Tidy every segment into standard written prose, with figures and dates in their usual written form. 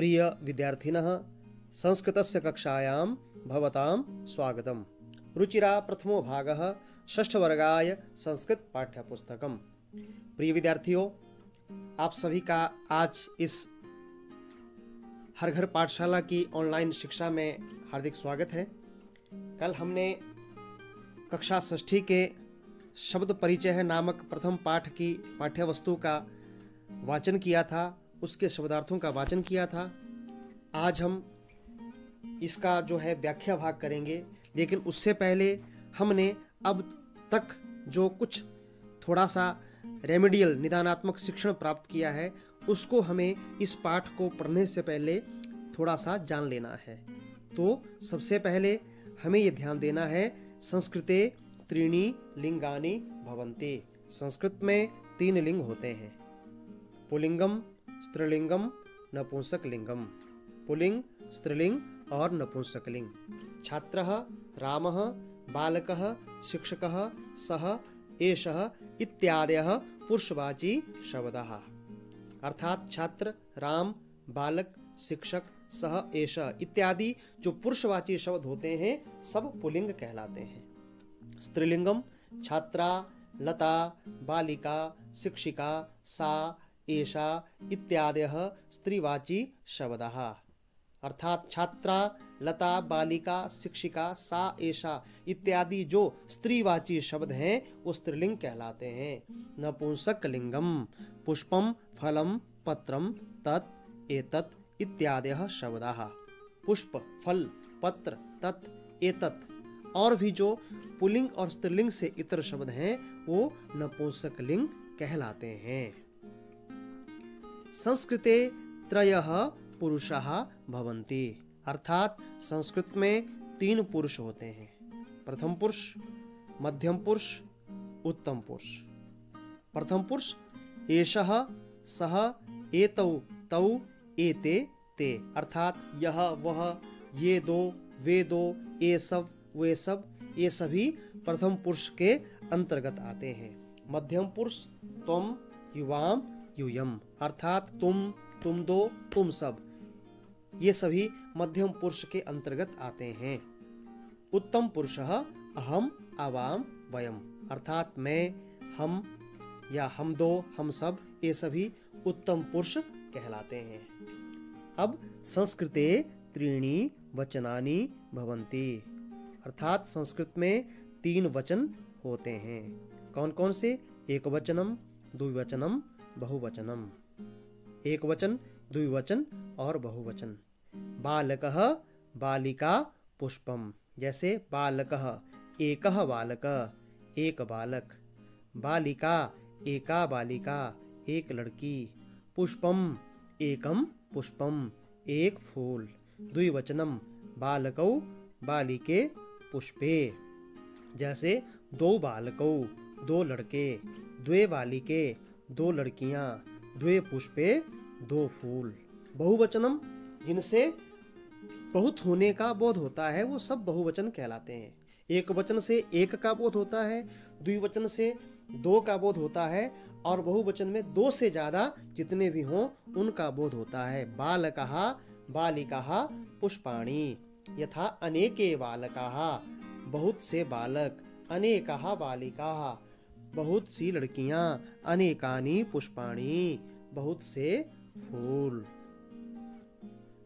प्रिय विद्यार्थिनः संस्कृतस्य कक्षायां भवतां स्वागतम्। रुचिरा प्रथमो भागः षष्ठवर्गाय संस्कृत पाठ्यपुस्तकम्। प्रिय विद्यार्थियों, आप सभी का आज इस हर घर पाठशाला की ऑनलाइन शिक्षा में हार्दिक स्वागत है। कल हमने कक्षा षष्ठी के शब्द परिचय है नामक प्रथम पाठ की पाठ्यवस्तु का वाचन किया था, उसके शब्दार्थों का वाचन किया था। आज हम इसका जो है व्याख्या भाग करेंगे, लेकिन उससे पहले हमने अब तक जो कुछ थोड़ा सा रेमेडियल निदानात्मक शिक्षण प्राप्त किया है, उसको हमें इस पाठ को पढ़ने से पहले थोड़ा सा जान लेना है। तो सबसे पहले हमें ये ध्यान देना है, संस्कृते त्रीणि लिंगानि भवन्ति। संस्कृत में 3 लिंग होते हैं, पुल्लिंगम, स्त्रीलिंगम, नपुंसकलिंगम। पुल्लिंग, स्त्रीलिंग और नपुंसकलिंग। छात्रः, रामः, बालकः, शिक्षकः, सः, एषः इत्यादयः पुरुषवाची शब्दाः। अर्थात छात्र, राम, बालक, शिक्षक, सः, एषः इत्यादि जो पुरुषवाची शब्द होते हैं सब पुल्लिंग कहलाते हैं। स्त्रीलिंगम छात्रा, लता, बालिका, शिक्षिका, सा, एषा इत्यादयः स्त्रीवाची शब्दाः। अर्थात छात्रा, लता, बालिका, शिक्षिका, सा, एषा इत्यादि जो स्त्रीवाची शब्द हैं वो स्त्रीलिंग कहलाते हैं। नपुंसकलिंगम पुष्पम, फलम, पत्रम, तत्, एतत् इत्यादयः शब्दाः। पुष्प, फल, पत्र, तत्, एतत् और भी जो पुल्लिंग और स्त्रीलिंग से इतर शब्द हैं वो नपुंसकलिंग कहलाते हैं। संस्कृते त्रयः पुरुषाः भवन्ति। अर्थात संस्कृत में 3 पुरुष होते हैं, प्रथम पुरुष, मध्यम पुरुष, उत्तम पुरुष। प्रथम पुरुष एषः, सः, एतौ, तौ, एते, ते। अर्थात यह, वह, ये दो, वे दो, ये सब, वे सब, ये सभी प्रथम पुरुष के अंतर्गत आते हैं। मध्यम पुरुष त्वम, युवाम, यूयम। अर्थात तुम, तुम दो, तुम सब, ये सभी मध्यम पुरुष के अंतर्गत आते हैं। उत्तम पुरुषः अहम, आवाम, वयम। अर्थात मैं, हम या हम दो, हम सब, ये सभी उत्तम पुरुष कहलाते हैं। अब संस्कृते त्रीणि वचनानि भवन्ति। अर्थात संस्कृत में 3 वचन होते हैं। कौन कौन से? एकवचनम, द्विवचनम, बहुवचनम। एक वचन, द्विवचन और बहुवचन। बालकः, बालिका, पुष्पम। जैसे बालकः एकः बालक, एक बालक। बालिका एका बालिका, एक लड़की। पुष्पम एकम पुष्पम, एक फूल। द्विवचनम बालकौ, बालिके, पुष्पे। जैसे 2 बालकौ, 2 लड़के। द्वे बालिके, 2 लड़कियां। द्वे पुष्पे, 2 फूल। बहुवचनम जिनसे बहुत होने का बोध होता है वो सब बहुवचन कहलाते हैं। एक वचन से एक का बोध होता है, द्विवचन से 2 का बोध होता है और बहुवचन में 2 से ज्यादा जितने भी हों उनका बोध होता है। बालकः, बालिकाः, पुष्पाणि। यथा अनेके बालकाः, बहुत से बालक। अनेकाः बालिकाः, बहुत सी लड़कियां। अनेकानि पुष्पाणि, बहुत से फूल।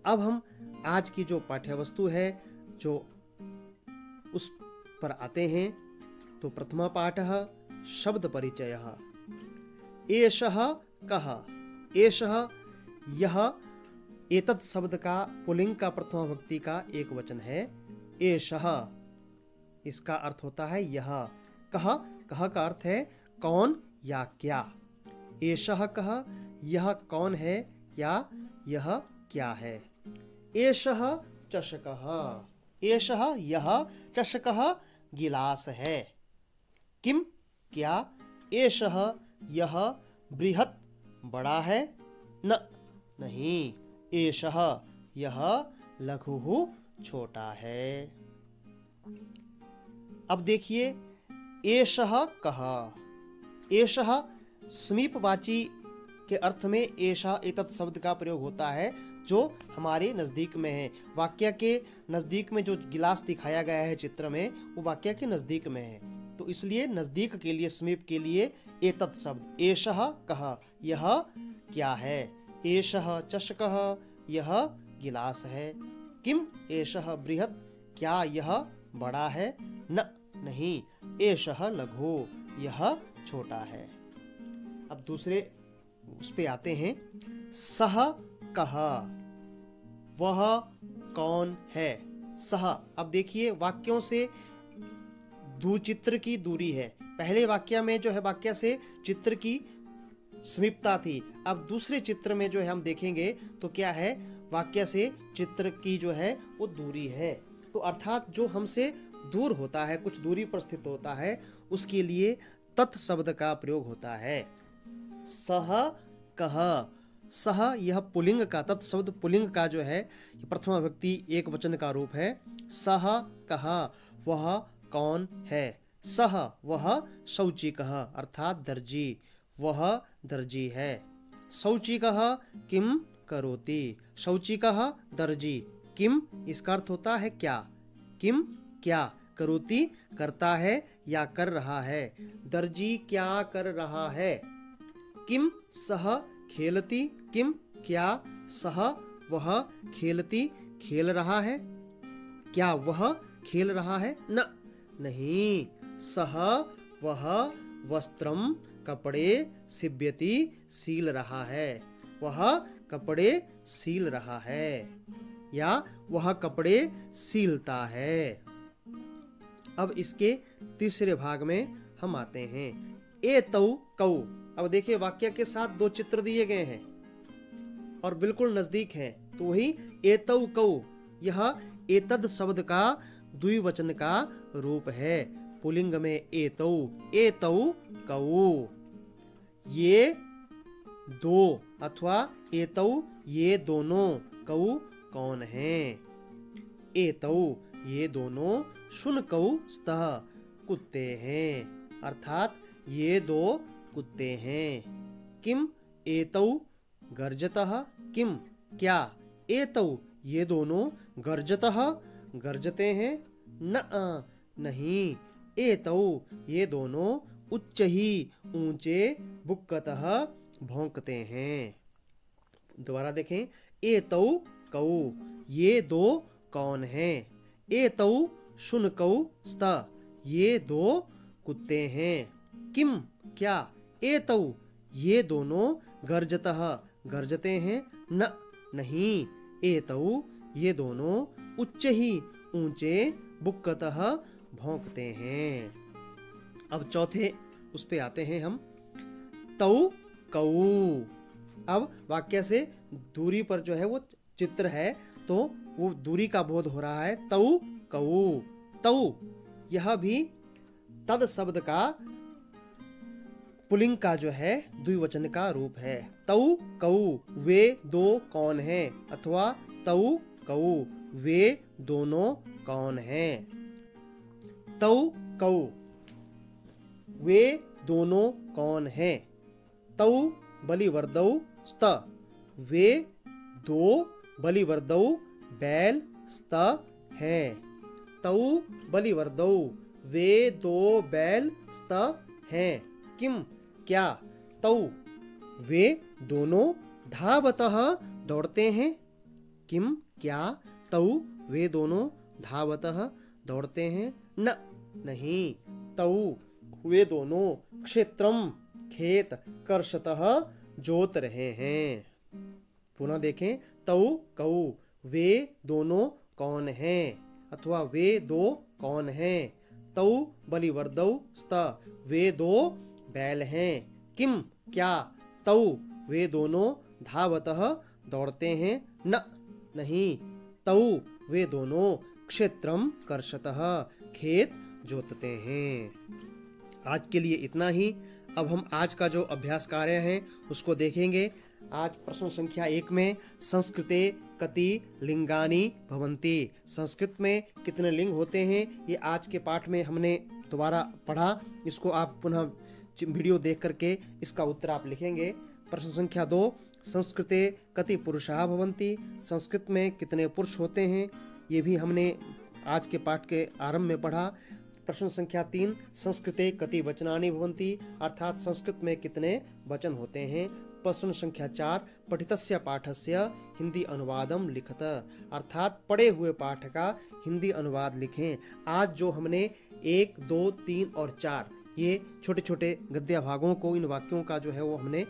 अब हम आज की जो पाठ्यवस्तु है जो उस पर आते हैं। तो प्रथमा पाठः शब्द परिचयः। एषः कः? एषः यह, एतत् शब्द का पुल्लिंग का प्रथमा विभक्ति का एक वचन है। एषः इसका अर्थ होता है यह। कः, कः का अर्थ है कौन या क्या। एषः कः, यह कौन है या यह क्या है। एषः चषकः, एषः यह चषकः गिलास है। किम क्या? एषः यह बृहत् बड़ा है। न नहीं, एषः यह लघुः छोटा है। अब देखिए एषः कः। एषः समीपवाची के अर्थ में एषः एतत् शब्द का प्रयोग होता है जो हमारे नज़दीक में है। वाक्य के नज़दीक में जो गिलास दिखाया गया है चित्र में, वो वाक्य के नज़दीक में है, तो इसलिए नज़दीक के लिए, समीप के लिए एतत् शब्द। एषः कः, यह क्या है। एषः चषकः, यह गिलास है। किम एषः बृहत्, क्या यह बड़ा है। न, नहीं। एषः लघु, यह छोटा है। अब दूसरे उस पे आते हैं। सह कः, वह कौन है। सह, अब देखिए वाक्यों से चित्र की दूरी है। पहले वाक्य में जो है वाक्य से चित्र की समीपता थी। अब दूसरे चित्र में जो है हम देखेंगे तो क्या है, वाक्य से चित्र की जो है वो दूरी है। तो अर्थात जो हमसे दूर होता है, कुछ दूरी पर स्थित होता है, उसके लिए तत् शब्द का प्रयोग होता है। सह कः, सह यह पुल्लिंग का, तत् शब्द पुल्लिंग का जो है प्रथमा विभक्ति एक वचन का रूप है। सह कः, वह कौन है। सह, वह शौचिकः अर्थात दर्जी, वह दर्जी है। शौचिकः किम करोति, शौचिकः दर्जी, किम इसका अर्थ होता है क्या, किम क्या, करोति करता है या कर रहा है। दर्जी क्या कर रहा है। किम सह खेलति, किम क्या सह वह खेलति खेल रहा है, क्या वह खेल रहा है। न, नहीं। सह वह वस्त्रम कपड़े सिव्यति सील रहा है, वह कपड़े सील रहा है, या वह कपड़े सीलता है। अब इसके तीसरे भाग में हम आते हैं। एतौ कौ, अब देखिए वाक्य के साथ दो चित्र दिए गए हैं और बिल्कुल नजदीक हैं, तो वही एतौ कौ, यह एतद शब्द का द्विवचन का रूप है। पुल्लिंग में एतौ, एतौ कौ, ये दो, अथवा एतौ ये दोनों, कौ कौन हैं। एतौ ये दोनों, शुनकौ स्तः कुत्ते हैं, अर्थात ये दो कुत्ते हैं। किम एतौ गर्जतः, किम क्या, एतौ ये दोनों गर्जतः गर्जते हैं। न, नहीं। एतौ ये दोनों उच्च ही ऊंचे बुक्कतः भौंकते हैं। दोबारा देखें। एतौ कौ, ये दो कौन हैं। एतौ शुनकौ स्तः, ये दो कुत्ते हैं। किम क्या, एतौ ये दोनों गर्जतः गर्जते हैं। न, नहीं। एतौ ये दोनों उच्च ही ऊंचे बुक्कतः भौंकते हैं। अब चौथे उस पे आते हैं हम। तौ कौ, अब वाक्य से दूरी पर जो है वो चित्र है, तो वो दूरी का बोध हो रहा है। तौ कौ, तौ यह भी तद शब्द का पुल्लिंग का जो है द्विवचन का रूप है। तौ कौ, वे दो कौन हैं, अथवा तौ कौ, वे दोनों कौन हैं। तौ कौ, वे दोनों कौन हैं। तौ बलिवर्दौ स्तः, वे दो बलिवर्दौ बैल स्तः हैं। तौ बलिवर्दौ, वे दो बैल स्तः हैं। किम क्या, तौ वे दोनों धावतः दौड़ते हैं। किम क्या, तौ वे दोनों धावतः दौड़ते हैं। न, नहीं। तौ वे दोनों क्षेत्रम खेत कर्षतः जोत रहे हैं। पुनः देखें। तौ कौ, वे दोनों कौन हैं, अथवा वे दो कौन हैं। तौ बलिवर्दौ स्तः, वे दो बैल हैं। किम क्या, तौ वे दोनों धावतः दौड़ते हैं। न, नहीं। तौ वे दोनों क्षेत्रम कर्षतः खेत जोतते हैं। आज के लिए इतना ही। अब हम आज का जो अभ्यास कार्य है उसको देखेंगे। आज प्रश्न संख्या 1 में संस्कृते कति लिंगानि भवन्ति, संस्कृत में कितने लिंग होते हैं, ये आज के पाठ में हमने दोबारा पढ़ा। इसको आप पुनः वीडियो देख करके इसका उत्तर आप लिखेंगे। प्रश्न संख्या 2, संस्कृते कति पुरुषाः भवन्ति, संस्कृत में कितने पुरुष होते हैं, ये भी हमने आज के पाठ के आरंभ में पढ़ा। प्रश्न संख्या 3, संस्कृते कति वचनानि भवन्ति, अर्थात संस्कृत में कितने वचन होते हैं। प्रश्न संख्या 4, पठितस्य पाठस्य हिंदी अनुवादम लिखत, अर्थात पढ़े हुए पाठ का हिंदी अनुवाद लिखें। आज जो हमने 1, 2, 3 और 4 ये छोटे छोटे गद्य भागों को, इन वाक्यों का जो है वो हमने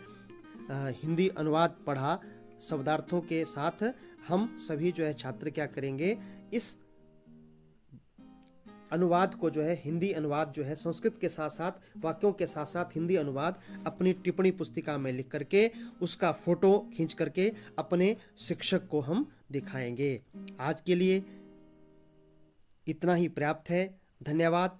हिंदी अनुवाद पढ़ा शब्दार्थों के साथ। हम सभी जो है छात्र क्या करेंगे, इस अनुवाद को जो है, हिंदी अनुवाद जो है संस्कृत के साथ साथ वाक्यों के साथ साथ हिंदी अनुवाद अपनी टिप्पणी पुस्तिका में लिख करके उसका फोटो खींच करके अपने शिक्षक को हम दिखाएंगे। आज के लिए इतना ही पर्याप्त है। धन्यवाद।